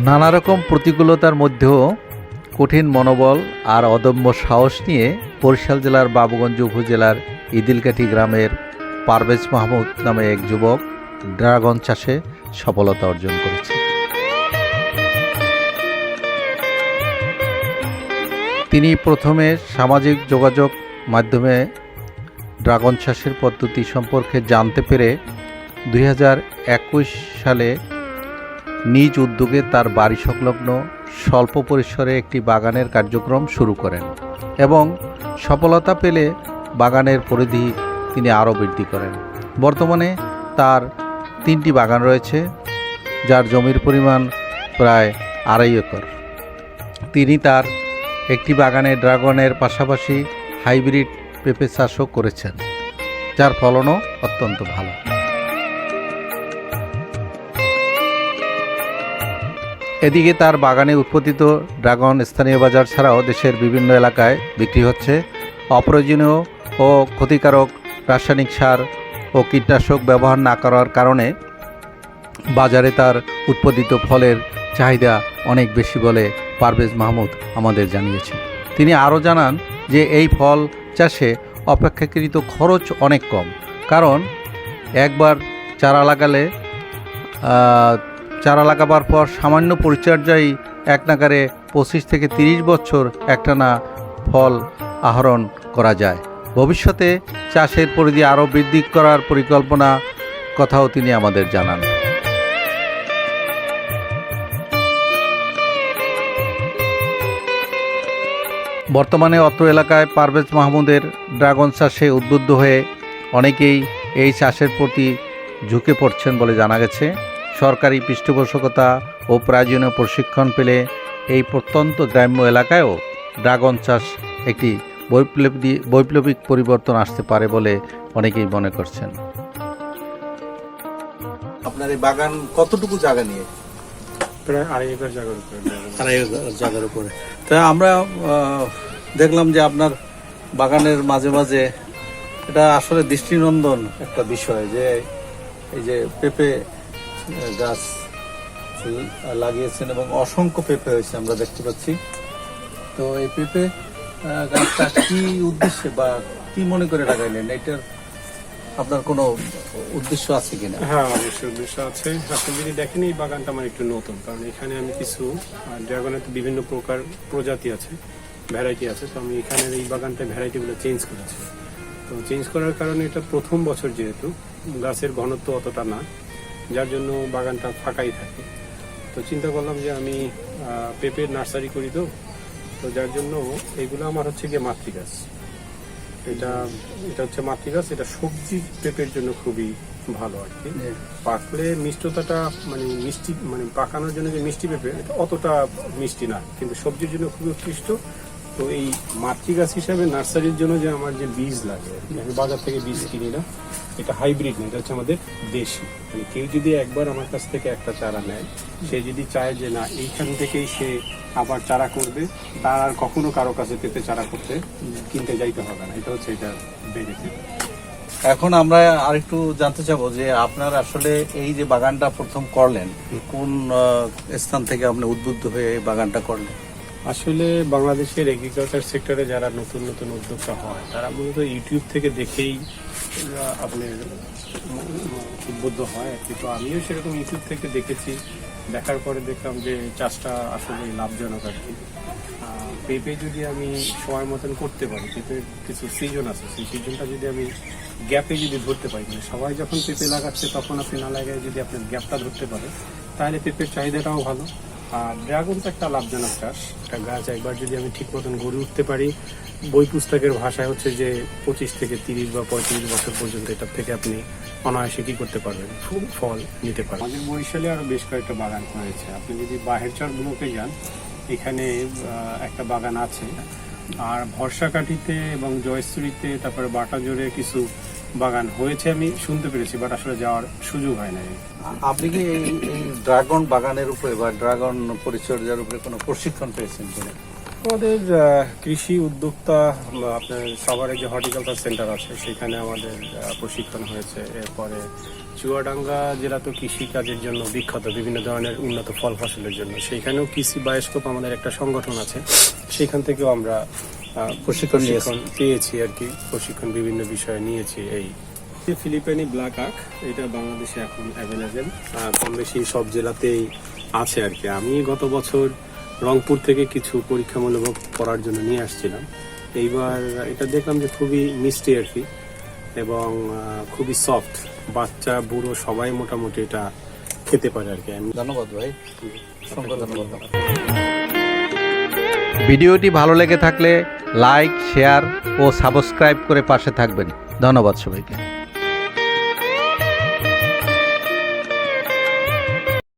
নানা রকম প্রতিকূলতার মধ্যেও কঠিন মনোবল আর অদম্য সাহস নিয়ে বরিশাল জেলার বাবুগঞ্জ উপজেলার ইদিলকাঠি গ্রামের পারভেজ মাহমুদ নামে এক যুবক ড্রাগন চাষে সফলতা অর্জন করেছে। তিনি প্রথমে সামাজিক যোগাযোগ মাধ্যমে ড্রাগন চাষের পদ্ধতি সম্পর্কে জানতে পেরে 2021 সালে নিজ উদ্যোগে তার বাড়ি সংলগ্ন স্বল্প পরিসরে একটি বাগানের কার্যক্রম শুরু করেন এবং সফলতা পেলে বাগানের পরিধি তিনি আরও বৃদ্ধি করেন। বর্তমানে তার 3টি বাগান রয়েছে, যার জমির পরিমাণ প্রায় 2.5 একর। তিনি তার একটি বাগানে ড্রাগনের পাশাপাশি হাইব্রিড পেঁপে চাষও করেছেন, যার ফলনও অত্যন্ত ভালো। এদিকে তার বাগানে উৎপাদিত ড্রাগন স্থানীয় বাজার ছাড়াও দেশের বিভিন্ন এলাকায় বিক্রি হচ্ছে। অপ্রয়োজনীয় ও ক্ষতিকারক রাসায়নিক সার ও কীটনাশক ব্যবহার না করার কারণে বাজারে তার উৎপাদিত ফলের চাহিদা অনেক বেশি বলে পারভেজ মাহমুদ আমাদের জানিয়েছেন। তিনি আরও জানান যে এই ফল চাষে অপেক্ষাকৃত খরচ অনেক কম, কারণ একবার চারা লাগাবার পর সামান্য পরিচর্যায় এক নাগারে 25 থেকে 30 বছর একটানা ফল আহরণ করা যায়। ভবিষ্যতে চাষের পরিধি আরও বৃদ্ধি করার পরিকল্পনা কথাও তিনি আমাদের জানান। বর্তমানে অত্র এলাকায় পারভেজ মাহমুদের ড্রাগন চাষে উদ্বুদ্ধ হয়ে অনেকেই এই চাষের প্রতি ঝুঁকে পড়ছেন বলে জানা গেছে। সরকারি পৃষ্ঠপোষকতা ও প্রয়োজনীয় প্রশিক্ষণ পেলে এই প্রত্যন্ত গ্রাম্য এলাকায়ও ড্রাগন চাষ একটি বৈপ্লবিক পরিবর্তন আসতে পারে বলে অনেকেই মনে করছেন। আপনার এই বাগান কতটুকু জায়গা নিয়ে? প্রায় 2.5 একর জায়গার উপরে। 2.5 একর জায়গার উপরে। তা আমরা দেখলাম যে আপনার বাগানের মাঝে মাঝে এটা আসলে দৃষ্টিনন্দন একটা বিষয় যে এই যে পেঁপে গাছ লাগিয়েছেন এবং অসংখ্য পেঁপে হয়েছে আমরা দেখতে পাচ্ছি। তো এই পেঁপে গাছটা কি উদ্দেশ্যে বা কি মনে করে লাগাইলেন? এটার আপনার কোনো উদ্দেশ্য আছে কিনা? হ্যাঁ, অবশ্যই উদ্দেশ্য আছে। আপনি যদি দেখেন এই বাগানটা আমার একটু নতুন, কারণ এখানে আমি কিছু ড্রাগনের তো বিভিন্ন প্রকার প্রজাতি আছে, ভ্যারাইটি আছে। তো আমি এখানে এই বাগানটায় ভ্যারাইটিগুলো চেঞ্জ করেছি। তো চেঞ্জ করার কারণে এটা প্রথম বছর, যেহেতু গাছের ঘনত্ব অতটা না, যার জন্য বাগানটা ফাঁকাই থাকে। তো চিন্তা করলাম যে আমি পেঁপের নার্সারি করি, তো যার জন্য এগুলো আমার হচ্ছে গিয়ে মাতৃগাছ। এটা হচ্ছে মাতৃগাছ। এটা সবজি পেঁপের জন্য খুবই ভালো আর কি। পাকলে মিষ্টতাটা মিষ্টি পাকানোর জন্য যে মিষ্টি পেঁপে, এটা অতটা মিষ্টি না, কিন্তু সবজির জন্য খুবই উৎকৃষ্ট। তো এই মাতৃগাছ হিসাবে নার্সারির জন্য যে আমার যে বীজ লাগে, আমি বাজার থেকে বীজ কিনি না, এটা হাইব্রিড না, এটা হচ্ছে আমাদের দেশি। কেউ যদি একবার আমার কাছ থেকে একটা চারা নেয়, সে যদি চায় যে না এইখান থেকেই সে আবার চারা করবে, তার আর কখনো কারো কাছে পেঁপে চারা করতে কিনতে যাইতে হবে না। এটা হচ্ছে এটা বেনিফিট। এখন আমরা আরেকটু জানতে চাবো যে আপনার আসলে এই যে বাগানটা প্রথম করলেন, কোন স্থান থেকে আপনি উদ্বুদ্ধ হয়ে এই বাগানটা করলেন? আসলে বাংলাদেশের এগ্রিকালচার সেক্টরে যারা নতুন নতুন উদ্যোক্তা হয়, তারা মূলত ইউটিউব থেকে দেখেই আপনার উদ্বুদ্ধ হয় আর কি। তো আমিও সেরকম ইউটিউব থেকে দেখেছি, দেখার পরে দেখলাম যে চাষটা আসলে লাভজনক আর কি। পেঁপে যদি আমি সময় মতন করতে পারি, পেঁপের কিছু সিজন আছে, সেই সিজনটা যদি আমি গ্যাপে যদি ধরতে পারি, সবাই যখন পেঁপে লাগাচ্ছে তখন আপনি না লাগায় যদি আপনার গ্যাপটা ধরতে পারে, তাহলে পেঁপের চাহিদাটাও ভালো। আর ড্রাগন তো একটা লাভজনক চাষ। একটা গাছ একবার যদি আমি ঠিক মতন গড়ে উঠতে পারি, বই পুস্তকের ভাষায় হচ্ছে যে 25 থেকে 30 বা 35 বছর পর্যন্ত এটার থেকে আপনি অনায়াসে কি করতে পারবেন, ফল নিতে পারবেন। আমাদের বরিশালে আরো বেশ কয়েকটা বাগান হয়েছে। আপনি যদি বাহেরচর ব্লকে যান, এখানে একটা বাগান আছে। আর ভরসাকাঠিতে এবং জয়শ্রীতে, তারপরে বাটাজোরে কিছু বাগান হয়েছে আমি শুনতে পেরেছি, বাট আসলে যাওয়ার সুযোগ হয় না। আপনি কি এই ড্রাগন বাগানের উপরে বা ড্রাগন পরিচর্যার উপরে কোনো প্রশিক্ষণ পেয়েছেন কিনা? আমাদের কৃষি উদ্যোক্তা আপনার সাভারে যে হর্টিকালচার সেন্টার আছে সেখানে আমাদের প্রশিক্ষণ হয়েছে। এরপরে চুয়াডাঙ্গা জেলা তো কৃষি কাজের জন্য বিখ্যাত, বিভিন্ন ধরনের উন্নত ফল ফসলের জন্য। সেইখানেও কৃষি বায়োস্কোপ আমাদের একটা সংগঠন আছে, সেখান থেকেও আমরা প্রশিক্ষণ পেয়েছি আর কি। প্রশিক্ষণ বিভিন্ন বিষয়ে নিয়েছি। এই ফিলিপাইনি ব্ল্যাক আখ, এটা বাংলাদেশে এখন অ্যাভেলেবেল, কম বেশি সব জেলাতেই আছে আর কি। আমি গত বছর রংপুর থেকে কিছু পরীক্ষামূলক করার জন্য নিয়ে আসছিলাম। এইবার এটা দেখলাম যে খুবই মিষ্টি আর কি, এবং খুবই সফট, বাচ্চা বুড়ো সবাই মোটামুটি এটা খেতে পারে আর কি। ধন্যবাদ ভাই, অসংখ্য ধন্যবাদ। ভিডিওটি ভালো লেগে থাকলে লাইক, শেয়ার ও সাবস্ক্রাইব করে পাশে থাকবেন। ধন্যবাদ সবাইকে।